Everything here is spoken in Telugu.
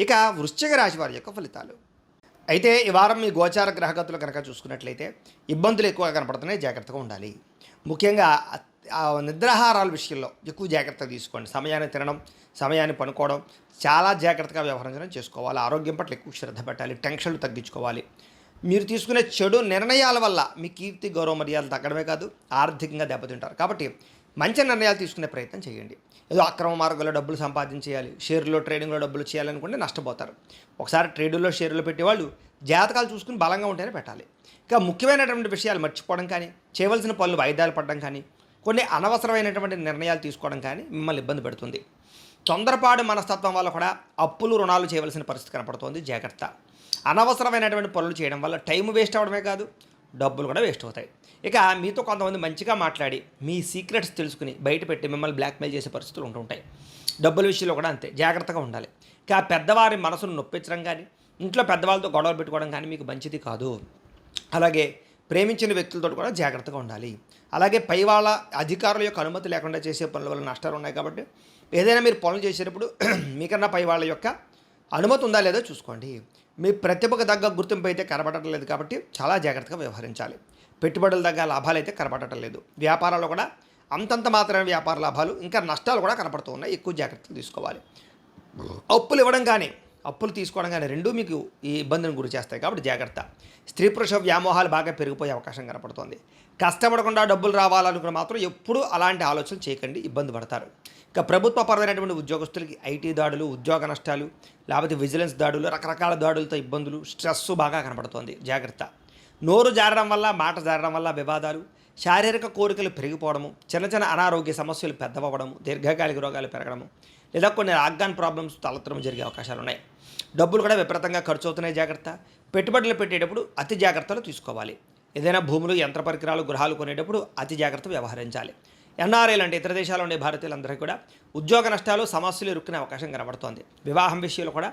ఇక వృశ్చిక రాశి వారి యొక్క ఫలితాలు. అయితే ఈ వారం మీ గోచార గ్రహగతులు కనుక చూసుకున్నట్లయితే ఇబ్బందులు ఎక్కువగా కనపడుతున్నాయి, జాగ్రత్తగా ఉండాలి. ముఖ్యంగా నిద్రాహారాల విషయంలో ఎక్కువ జాగ్రత్త తీసుకోండి. సమయాన్ని తినడం, సమయాన్ని పనుకోవడం, చాలా జాగ్రత్తగా వ్యవహరించడం చేసుకోవాలి. ఆరోగ్యం పట్ల ఎక్కువ శ్రద్ధ పెట్టాలి, టెన్షన్లు తగ్గించుకోవాలి. మీరు తీసుకునే చెడు నిర్ణయాల వల్ల మీ కీర్తి గౌరవ మర్యాదలు తగ్గడమే కాదు, ఆర్థికంగా దెబ్బతింటారు. కాబట్టి మంచి నిర్ణయాలు తీసుకునే ప్రయత్నం చేయండి. ఏదో అక్రమ మార్గంలో డబ్బులు సంపాదించేయాలి, షేర్లో ట్రేడింగ్లో డబ్బులు చేయాలనుకుంటే నష్టపోతారు. ఒకసారి ట్రేడుల్లో షేర్లు పెట్టేవాళ్ళు జాతకాలు చూసుకుని బలంగా ఉంటేనే పెట్టాలి. ఇంకా ముఖ్యమైనటువంటి విషయాలు మర్చిపోవడం కానీ, చేయవలసిన పనులు వాయిదాలు పడడం కానీ, కొన్ని అనవసరమైనటువంటి నిర్ణయాలు తీసుకోవడం కానీ మిమ్మల్ని ఇబ్బంది పెడుతుంది. తొందరపాటు మనస్తత్వం వల్ల కూడా అప్పులు రుణాలు చేయవలసిన పరిస్థితి కనపడుతోంది, జాగ్రత్త. అనవసరమైనటువంటి పనులు చేయడం వల్ల టైం వేస్ట్ అవ్వడమే కాదు, డబ్బులు కూడా వేస్ట్ అవుతాయి. ఇక మీతో కొంతమంది మంచిగా మాట్లాడి మీ సీక్రెట్స్ తెలుసుకుని బయట పెట్టి మిమ్మల్ని బ్లాక్మెయిల్ చేసే పరిస్థితులు ఉంటుంటాయి. డబ్బుల విషయంలో కూడా అంతే, జాగ్రత్తగా ఉండాలి. ఇక పెద్దవారి మనసును నొప్పించడం కానీ, ఇంట్లో పెద్దవాళ్ళతో గొడవలు పెట్టుకోవడం కానీ మీకు మంచిది కాదు. అలాగే ప్రేమించిన వ్యక్తులతో కూడా జాగ్రత్తగా ఉండాలి. అలాగే పై వాళ్ళ అధికారుల యొక్క అనుమతి లేకుండా చేసే పనుల వల్ల నష్టాలు ఉన్నాయి. కాబట్టి ఏదైనా మీరు పనులు చేసేటప్పుడు మీకన్నా పై వాళ్ళ యొక్క అనుమతి ఉందా లేదో చూసుకోండి. మీ ప్రతిభకు తగ్గ గుర్తింపు అయితే కనబడటం లేదు, కాబట్టి చాలా జాగ్రత్తగా వ్యవహరించాలి. పెట్టుబడుల తగ్గ లాభాలు అయితే కనబడటం లేదు. వ్యాపారాల్లో కూడా అంతంత మాత్రమే వ్యాపార లాభాలు, ఇంకా నష్టాలు కూడా కనపడుతూ ఉన్నాయి. ఎక్కువ జాగ్రత్తలు తీసుకోవాలి. అప్పులు ఇవ్వడం కానీ అప్పులు తీసుకోవడం కానీ రెండూ మీకు ఈ ఇబ్బందిని గురి చేస్తాయి, కాబట్టి జాగ్రత్త. స్త్రీ పురుష వ్యామోహాలు బాగా పెరిగిపోయే అవకాశం కనపడుతోంది. కష్టపడకుండా డబ్బులు రావాలనుకుని మాత్రం ఎప్పుడూ అలాంటి ఆలోచనలు చేయకండి, ఇబ్బంది పడతారు. ఇక ప్రభుత్వపరమైనటువంటి ఉద్యోగస్తులకి ఐటీ దాడులు, ఉద్యోగ నష్టాలు, లేకపోతే విజిలెన్స్ దాడులు, రకరకాల దాడులతో ఇబ్బందులు, స్ట్రెస్ బాగా కనపడుతోంది, జాగ్రత్త. నోరు జారడం వల్ల, మాట జారడం వల్ల వివాదాలు, శారీరక కోరికలు పెరిగిపోవడము, చిన్న చిన్న అనారోగ్య సమస్యలు పెద్దవడము, దీర్ఘకాలిక రోగాలు పెరగడము, లేదా కొన్ని ఆర్గాన్ ప్రాబ్లమ్స్ తలెత్తడం జరిగే అవకాశాలు ఉన్నాయి. డబ్బులు కూడా విపరీతంగా ఖర్చు అవుతున్నాయి, జాగ్రత్త. పెట్టుబడులు పెట్టేటప్పుడు అతి జాగ్రత్తలు తీసుకోవాలి. ఏదైనా భూములు, యంత్ర పరికరాలు, గృహాలు కొనేటప్పుడు అతి జాగ్రత్త వ్యవహరించాలి. ఎన్ఆర్ఐలు అంటే ఇతర దేశాల్లో ఉండే భారతీయులందరికీ కూడా ఉద్యోగ నష్టాలు, సమస్యలు ఇరుక్కునే అవకాశం కనబడుతోంది. వివాహం విషయంలో కూడా